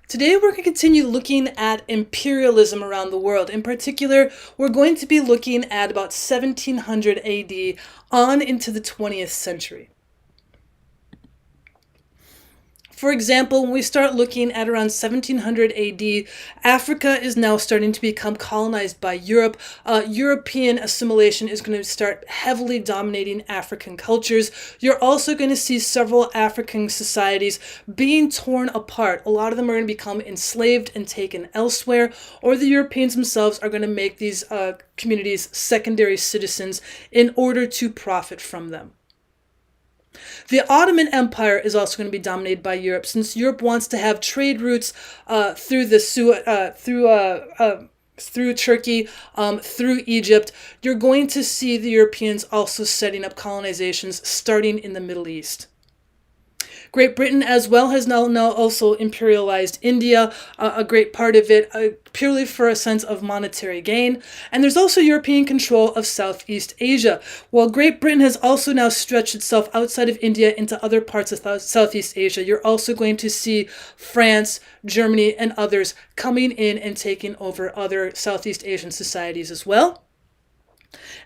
Today we're going to continue looking at imperialism around the world. In particular, we're going to be looking at about 1700 AD on into the 20th century. For example, when we start looking at around 1700 AD, Africa is now starting to become colonized by Europe. European assimilation is going to start heavily dominating African cultures. You're also going to see several African societies being torn apart. A lot of them are going to become enslaved and taken elsewhere, or the Europeans themselves are going to make these communities secondary citizens in order to profit from them. The Ottoman Empire is also going to be dominated by Europe, since Europe wants to have trade routes through Turkey, through Egypt. You're going to see the Europeans also setting up colonizations starting in the Middle East. Great Britain as well has now also imperialized India, a great part of it purely for a sense of monetary gain. And there's also European control of Southeast Asia. While Great Britain has also now stretched itself outside of India into other parts of Southeast Asia, you're also going to see France, Germany, and others coming in and taking over other Southeast Asian societies as well.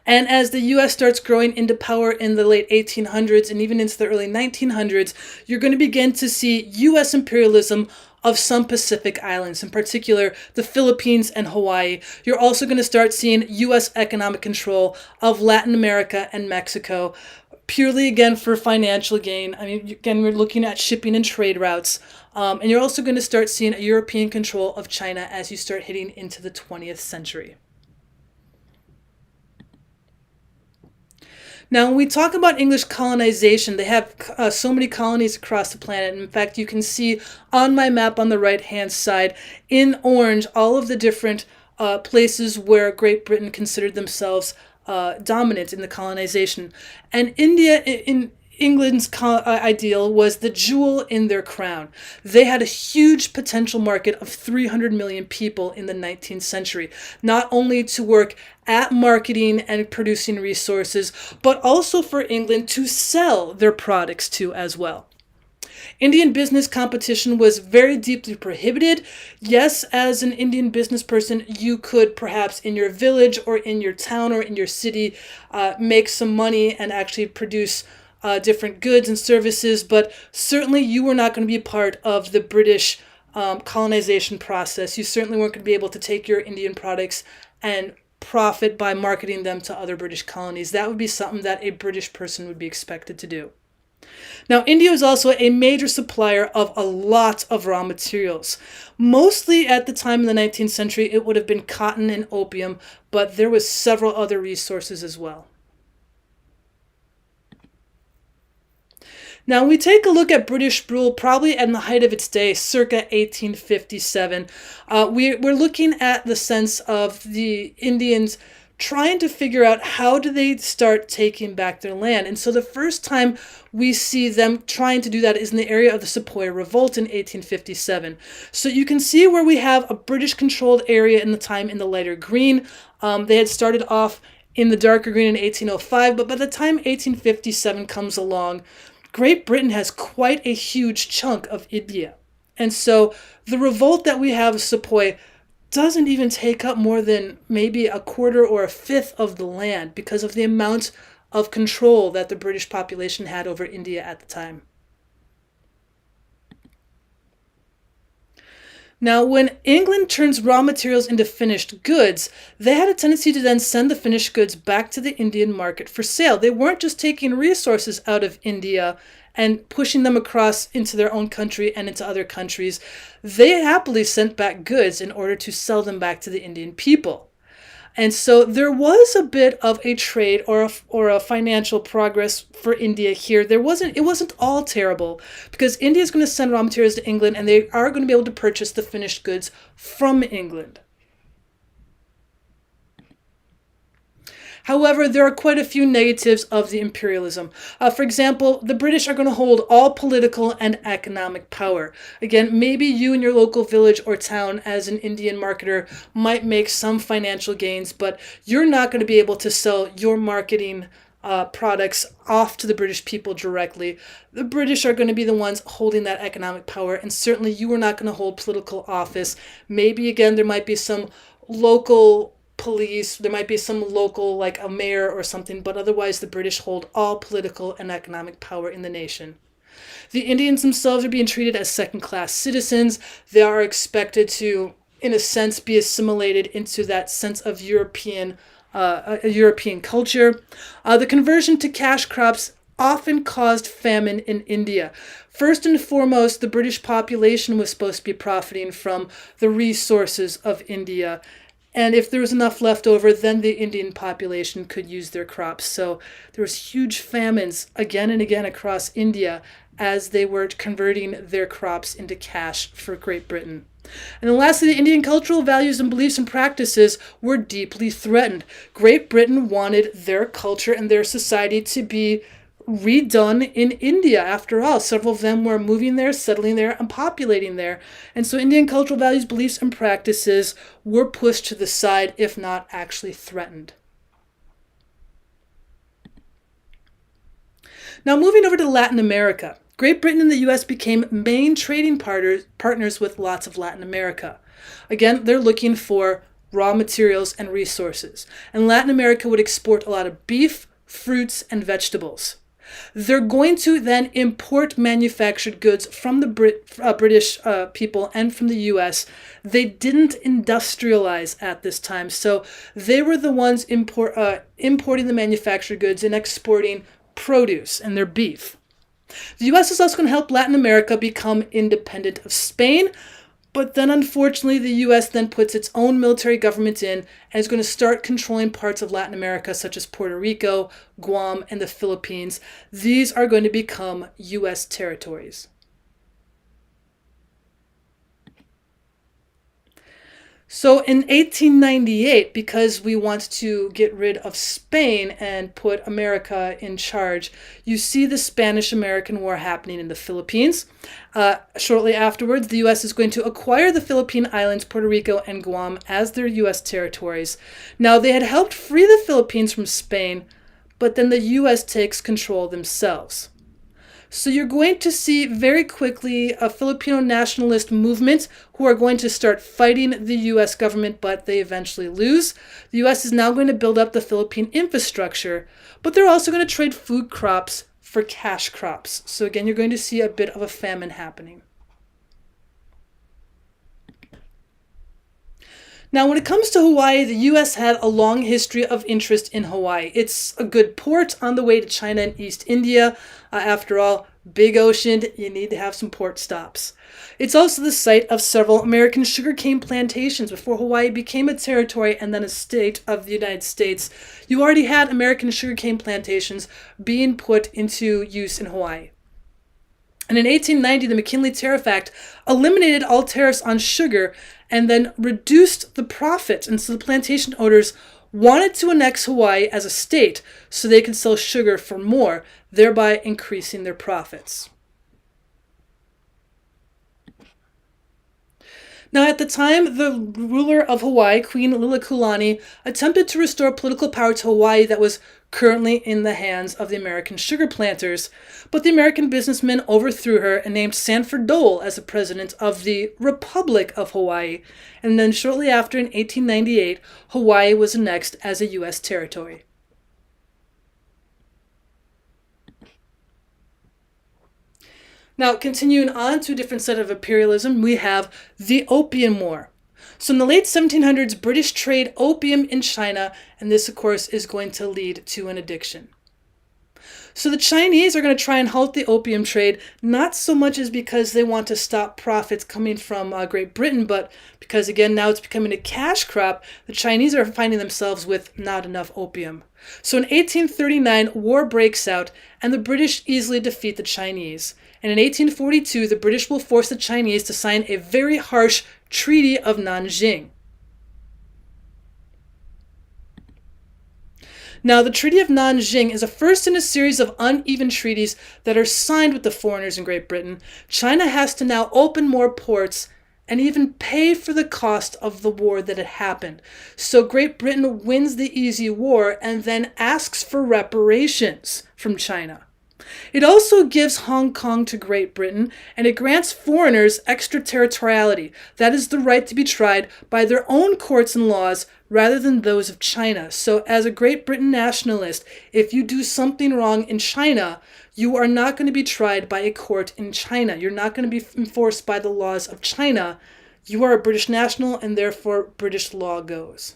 And as the US starts growing into power in the late 1800s and even into the early 1900s, you're going to begin to see US imperialism of some Pacific islands, in particular the Philippines and Hawaii. You're also going to start seeing US economic control of Latin America and Mexico, purely again for financial gain. I mean, again, we're looking at shipping and trade routes. And you're also going to start seeing a European control of China as you start hitting into the 20th century. Now, when we talk about English colonization, they have so many colonies across the planet. In fact, you can see on my map on the right-hand side, in orange, all of the different places where Great Britain considered themselves dominant in the colonization. And India, in England's ideal, was the jewel in their crown. They had a huge potential market of 300 million people in the 19th century, not only to work at marketing and producing resources, but also for England to sell their products to as well. Indian business competition was very deeply prohibited. Yes, as an Indian business person, you could perhaps in your village or in your town or in your city make some money and actually produce different goods and services, but certainly you were not going to be part of the British colonization process. You certainly weren't going to be able to take your Indian products and profit by marketing them to other British colonies. That would be something that a British person would be expected to do. Now, India is also a major supplier of a lot of raw materials. Mostly at the time in the 19th century, it would have been cotton and opium, but there was several other resources as well. Now, when we take a look at British rule, probably at the height of its day, circa 1857, we're looking at the sense of the Indians trying to figure out how do they start taking back their land. And so the first time we see them trying to do that is in the area of the Sepoy Revolt in 1857. So you can see where we have a British-controlled area in the time in the lighter green. They had started off in the darker green in 1805, but by the time 1857 comes along, Great Britain has quite a huge chunk of India. And so the revolt that we have of Sepoy doesn't even take up more than maybe a quarter or a fifth of the land because of the amount of control that the British population had over India at the time. Now, when England turns raw materials into finished goods, they had a tendency to then send the finished goods back to the Indian market for sale. They weren't just taking resources out of India and pushing them across into their own country and into other countries. They happily sent back goods in order to sell them back to the Indian people. And so there was a bit of a trade or a financial progress for India here. It wasn't all terrible because India is going to send raw materials to England and they are going to be able to purchase the finished goods from England. However, there are quite a few negatives of the imperialism. For example, the British are going to hold all political and economic power. Again, maybe you in your local village or town as an Indian marketer might make some financial gains, but you're not going to be able to sell your marketing products off to the British people directly. The British are going to be the ones holding that economic power, and certainly you are not going to hold political office. Maybe, again, there might be some local police, there might be some local, like a mayor or something, but otherwise the British hold all political and economic power in the nation. The Indians themselves are being treated as second-class citizens. They are expected to, in a sense, be assimilated into that sense of European culture. The conversion to cash crops often caused famine in India. First and foremost, the British population was supposed to be profiting from the resources of India. And if there was enough left over, then the Indian population could use their crops. So there was huge famines again and again across India as they were converting their crops into cash for Great Britain. And then lastly, the Indian cultural values and beliefs and practices were deeply threatened. Great Britain wanted their culture and their society to be redone in India. After all, several of them were moving there, settling there, and populating there. And so Indian cultural values, beliefs, and practices were pushed to the side, if not actually threatened. Now moving over to Latin America. Great Britain and the U.S. became main trading partners with lots of Latin America. Again, they're looking for raw materials and resources. And Latin America would export a lot of beef, fruits, and vegetables. They're going to then import manufactured goods from the British people and from the U.S. They didn't industrialize at this time, so they were the ones importing the manufactured goods and exporting produce and their beef. The U.S. is also going to help Latin America become independent of Spain, but then unfortunately the U.S. then puts its own military government in and is going to start controlling parts of Latin America such as Puerto Rico, Guam, and the Philippines. These are going to become U.S. territories. So in 1898, because we want to get rid of Spain and put America in charge, you see the Spanish-American War happening in the Philippines. Shortly afterwards, the U.S. is going to acquire the Philippine Islands, Puerto Rico, and Guam as their U.S. territories. Now, they had helped free the Philippines from Spain, but then the U.S. takes control themselves. So you're going to see very quickly a Filipino nationalist movement who are going to start fighting the U.S. government, but they eventually lose. The U.S. is now going to build up the Philippine infrastructure, but they're also going to trade food crops for cash crops. So again, you're going to see a bit of a famine happening. Now, when it comes to Hawaii, the U.S. had a long history of interest in Hawaii. It's a good port on the way to China and East India. After all, big ocean, you need to have some port stops. It's also the site of several American sugarcane plantations before Hawaii became a territory and then a state of the United States. You already had American sugarcane plantations being put into use in Hawaii. And in 1890, the McKinley Tariff Act eliminated all tariffs on sugar and then reduced the profit. And so the plantation owners wanted to annex Hawaii as a state so they could sell sugar for more, thereby increasing their profits. Now, at the time, the ruler of Hawaii, Queen Liliuokalani, attempted to restore political power to Hawaii that was currently in the hands of the American sugar planters, but the American businessmen overthrew her and named Sanford Dole as the president of the Republic of Hawaii. And then shortly after, in 1898, Hawaii was annexed as a U.S. territory. Now, continuing on to a different set of imperialism, we have the Opium War. So in the late 1700s, British trade opium in China, and this, of course, is going to lead to an addiction. So the Chinese are going to try and halt the opium trade, not so much as because they want to stop profits coming from Great Britain, but because, again, now it's becoming a cash crop, the Chinese are finding themselves with not enough opium. So in 1839, war breaks out, and the British easily defeat the Chinese. And in 1842, the British will force the Chinese to sign a very harsh Treaty of Nanjing. Now, the Treaty of Nanjing is a first in a series of uneven treaties that are signed with the foreigners in Great Britain. China has to now open more ports, and even pay for the cost of the war that had happened. So Great Britain wins the easy war and then asks for reparations from China. It also gives Hong Kong to Great Britain, and it grants foreigners extraterritoriality. That is the right to be tried by their own courts and laws rather than those of China. So as a Great Britain nationalist, if you do something wrong in China, you are not going to be tried by a court in China. You're not going to be enforced by the laws of China. You are a British national, and therefore British law goes.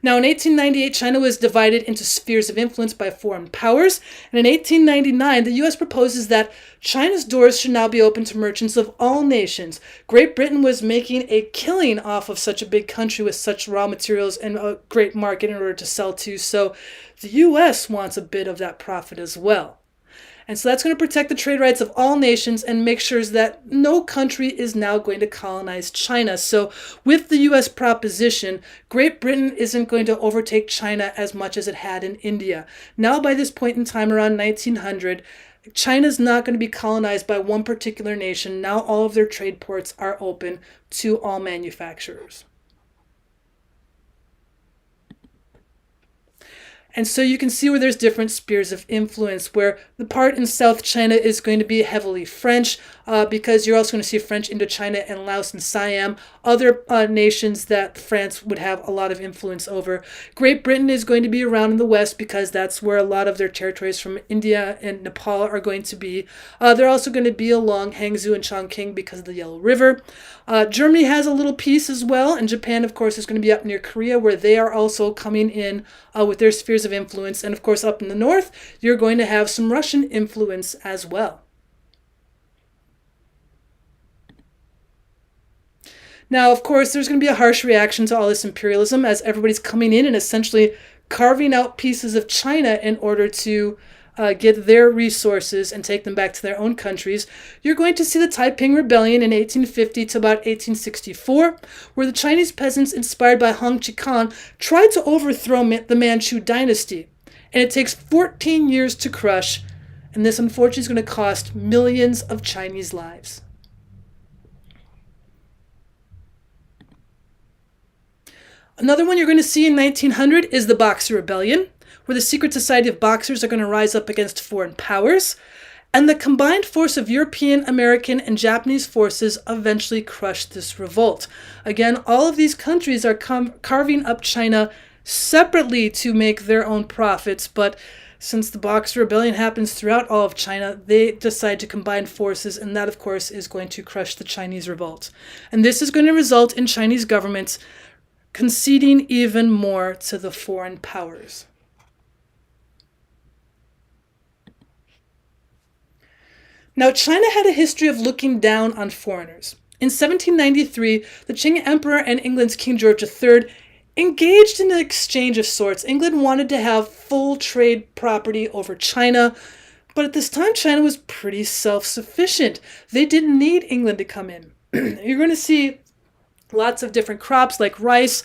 Now, in 1898, China was divided into spheres of influence by foreign powers, and in 1899, the U.S. proposes that China's doors should now be open to merchants of all nations. Great Britain was making a killing off of such a big country with such raw materials and a great market in order to sell to, so the U.S. wants a bit of that profit as well. And so that's going to protect the trade rights of all nations and make sure that no country is now going to colonize China. So with the U.S. proposition, Great Britain isn't going to overtake China as much as it had in India. Now by this point in time, around 1900, China's not going to be colonized by one particular nation. Now all of their trade ports are open to all manufacturers. And so you can see where there's different spheres of influence, where the part in South China is going to be heavily French, because you're also going to see French Indochina and Laos and Siam, other nations that France would have a lot of influence over. Great Britain is going to be around in the West because that's where a lot of their territories from India and Nepal are going to be. They're also going to be along Hangzhou and Chongqing because of the Yellow River. Germany has a little piece as well, and Japan, of course, is going to be up near Korea, where they are also coming in with their spheres of influence. And of course, up in the north, you're going to have some Russian influence as well. Now, of course, there's going to be a harsh reaction to all this imperialism as everybody's coming in and essentially carving out pieces of China in order to get their resources and take them back to their own countries. You're going to see the Taiping Rebellion in 1850 to about 1864, where the Chinese peasants, inspired by Hong Chikan, tried to overthrow the Manchu dynasty. And it takes 14 years to crush, and this unfortunately is going to cost millions of Chinese lives. Another one you're going to see in 1900 is the Boxer Rebellion, where the secret society of boxers are going to rise up against foreign powers, and the combined force of European, American, and Japanese forces eventually crushed this revolt. Again, all of these countries are carving up China separately to make their own profits, but since the Boxer Rebellion happens throughout all of China, they decide to combine forces, and that, of course, is going to crush the Chinese revolt. And this is going to result in Chinese governments conceding even more to the foreign powers. Now, China had a history of looking down on foreigners. In 1793, the Qing Emperor and England's King George III engaged in an exchange of sorts. England wanted to have full trade property over China, but at this time, China was pretty self-sufficient. They didn't need England to come in. You're going to see lots of different crops like rice,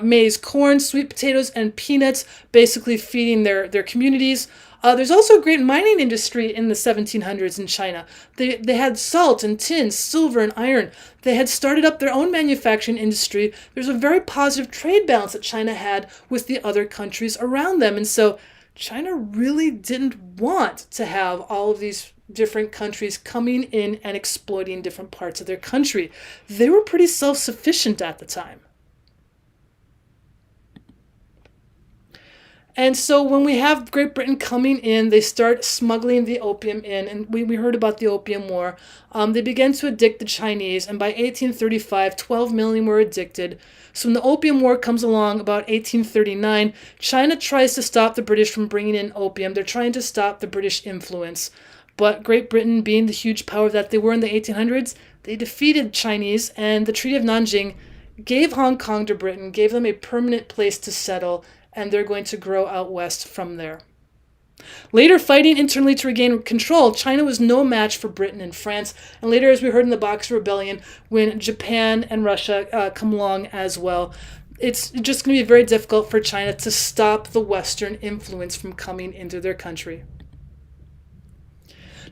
maize, corn, sweet potatoes, and peanuts, basically feeding their communities. There's also a great mining industry in the 1700s in China. They had salt and tin, silver and iron. They had started up their own manufacturing industry. There's a very positive trade balance that China had with the other countries around them. And so China really didn't want to have all of these different countries coming in and exploiting different parts of their country. They were pretty self-sufficient at the time. And so when we have Great Britain coming in, they start smuggling the opium in, and we heard about the Opium War. They began to addict the Chinese, and by 1835, 12 million were addicted. So when the Opium War comes along about 1839, China tries to stop the British from bringing in opium. They're trying to stop the British influence. But Great Britain, being the huge power that they were in the 1800s, they defeated Chinese, and the Treaty of Nanjing gave Hong Kong to Britain, gave them a permanent place to settle, and they're going to grow out west from there. Later, fighting internally to regain control, China was no match for Britain and France. And later, as we heard in the Boxer Rebellion, when Japan and Russia come along as well, it's just going to be very difficult for China to stop the Western influence from coming into their country.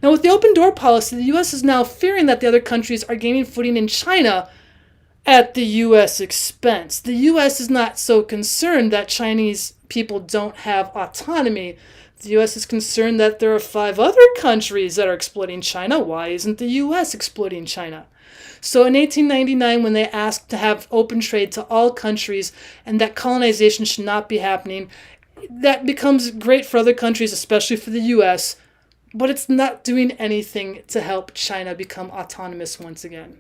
Now, with the open door policy, the U.S. is now fearing that the other countries are gaining footing in China at the U.S. expense. The U.S. is not so concerned that Chinese people don't have autonomy. The U.S. is concerned that there are 5 other countries that are exploiting China. Why isn't the U.S. exploiting China? So in 1899, when they asked to have open trade to all countries and that colonization should not be happening, that becomes great for other countries, especially for the U.S., but it's not doing anything to help China become autonomous once again.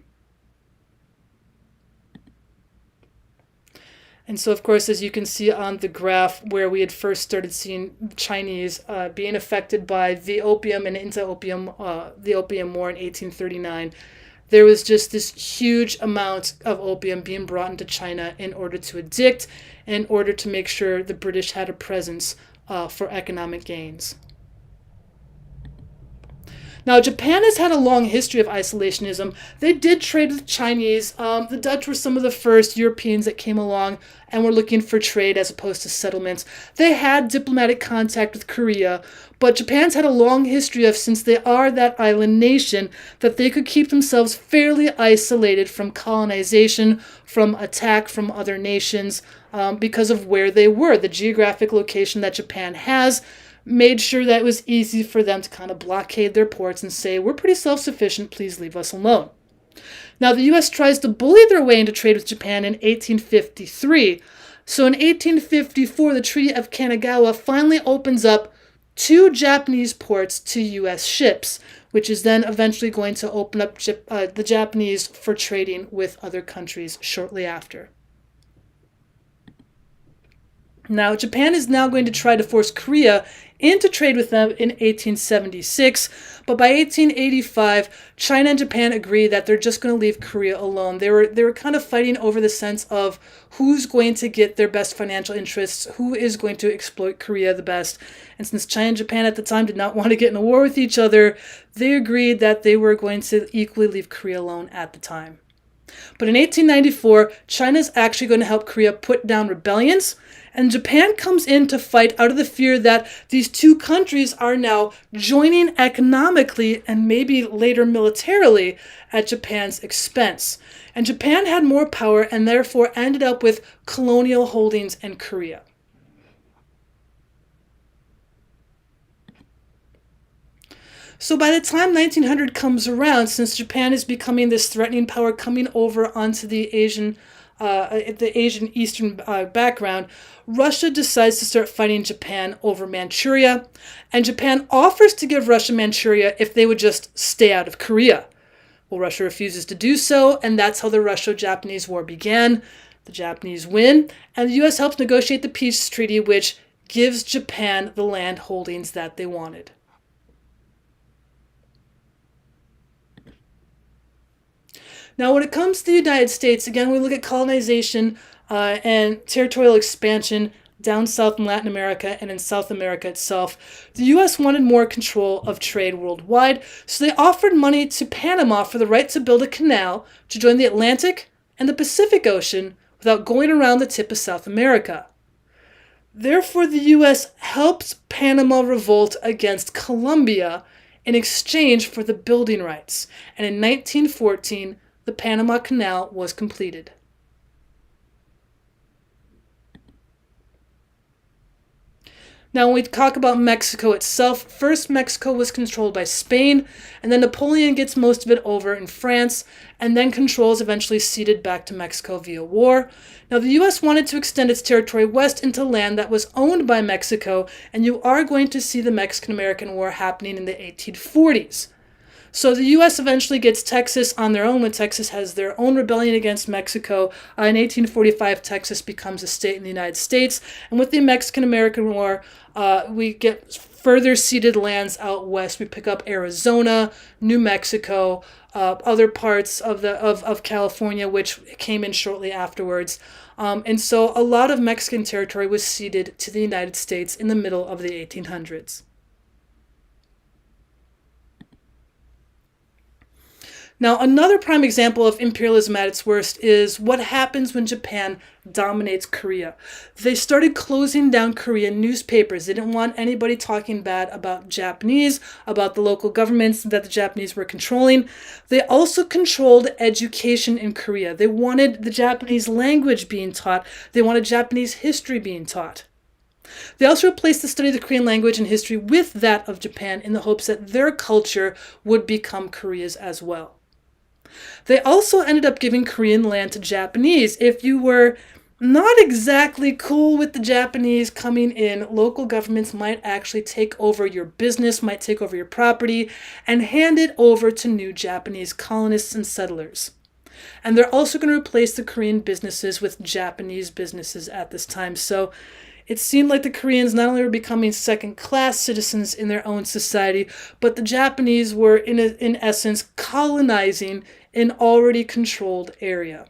And so, of course, as you can see on the graph where we had first started seeing Chinese being affected by the opium and the Opium War in 1839, there was just this huge amount of opium being brought into China in order to addict, in order to make sure the British had a presence for economic gains. Now, Japan has had a long history of isolationism. They did trade with Chinese. The Dutch were some of the first Europeans that came along and were looking for trade as opposed to settlements. They had diplomatic contact with Korea, but Japan's had a long history of, since they are that island nation, that they could keep themselves fairly isolated from colonization, from attack from other nations, because of where they were. The geographic location that Japan has made sure that it was easy for them to kind of blockade their ports and say, we're pretty self-sufficient, please leave us alone. Now, the U.S. tries to bully their way into trade with Japan in 1853. So in 1854, the Treaty of Kanagawa finally opens up 2 Japanese ports to U.S. ships, which is then eventually going to open up the Japanese for trading with other countries shortly after. Now, Japan is now going to try to force Korea into trade with them in 1876, but by 1885, China and Japan agree that they're just going to leave Korea alone. They were kind of fighting over the sense of who's going to get their best financial interests, who is going to exploit Korea the best. And since China and Japan at the time did not want to get in a war with each other, they agreed that they were going to equally leave Korea alone at the time. But in 1894, China's actually going to help Korea put down rebellions, and Japan comes in to fight out of the fear that these 2 countries are now joining economically and maybe later militarily at Japan's expense. And Japan had more power and therefore ended up with colonial holdings in Korea. So by the time 1900 comes around, since Japan is becoming this threatening power coming over onto the Asian Eastern background, Russia decides to start fighting Japan over Manchuria, and Japan offers to give Russia Manchuria if they would just stay out of Korea. Well, Russia refuses to do so, and that's how the Russo-Japanese War began. The Japanese win, and the U.S. helps negotiate the peace treaty, which gives Japan the land holdings that they wanted. Now, when it comes to the United States, again, we look at colonization and territorial expansion down south in Latin America and in South America itself. The U.S. wanted more control of trade worldwide, so they offered money to Panama for the right to build a canal to join the Atlantic and the Pacific Ocean without going around the tip of South America. Therefore, the U.S. helped Panama revolt against Colombia in exchange for the building rights, and in 1914, the Panama Canal was completed. Now, when we talk about Mexico itself, first Mexico was controlled by Spain, and then Napoleon gets most of it over in France, and then control is eventually ceded back to Mexico via war. Now, the U.S. wanted to extend its territory west into land that was owned by Mexico, and you are going to see the Mexican-American War happening in the 1840s. So the U.S. eventually gets Texas on their own when Texas has their own rebellion against Mexico. In 1845, Texas becomes a state in the United States. And with the Mexican-American War, we get further ceded lands out west. We pick up Arizona, New Mexico, other parts of California, which came in shortly afterwards. And so a lot of Mexican territory was ceded to the United States in the middle of the 1800s. Now, another prime example of imperialism at its worst is what happens when Japan dominates Korea. They started closing down Korean newspapers. They didn't want anybody talking bad about Japanese, about the local governments that the Japanese were controlling. They also controlled education in Korea. They wanted the Japanese language being taught. They wanted Japanese history being taught. They also replaced the study of the Korean language and history with that of Japan in the hopes that their culture would become Korea's as well. They also ended up giving Korean land to Japanese. If you were not exactly cool with the Japanese coming in, local governments might actually take over your business, might take over your property, and hand it over to new Japanese colonists and settlers. And they're also going to replace the Korean businesses with Japanese businesses at this time. So it seemed like the Koreans not only were becoming second-class citizens in their own society, but the Japanese were, in essence, colonizing an already controlled area.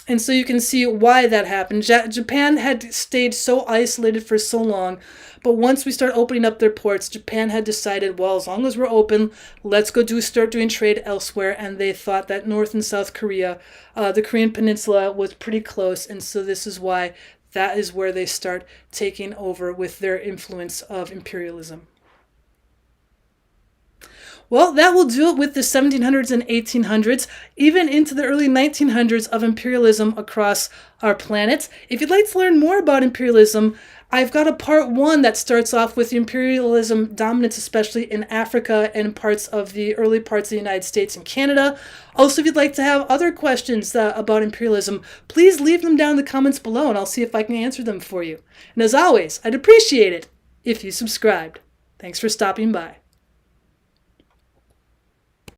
And so you can see why that happened. Japan had stayed so isolated for so long, but once we start opening up their ports, Japan had decided, well, as long as we're open, let's start doing trade elsewhere. And they thought that North and South Korea, the Korean peninsula, was pretty close. And so this is why that is where they start taking over with their influence of imperialism. Well, that will do it with the 1700s and 1800s, even into the early 1900s of imperialism across our planet. If you'd like to learn more about imperialism, I've got a part 1 that starts off with imperialism dominance, especially in Africa and parts of the early parts of the United States and Canada. Also, if you'd like to have other questions about imperialism, please leave them down in the comments below and I'll see if I can answer them for you. And as always, I'd appreciate it if you subscribed. Thanks for stopping by.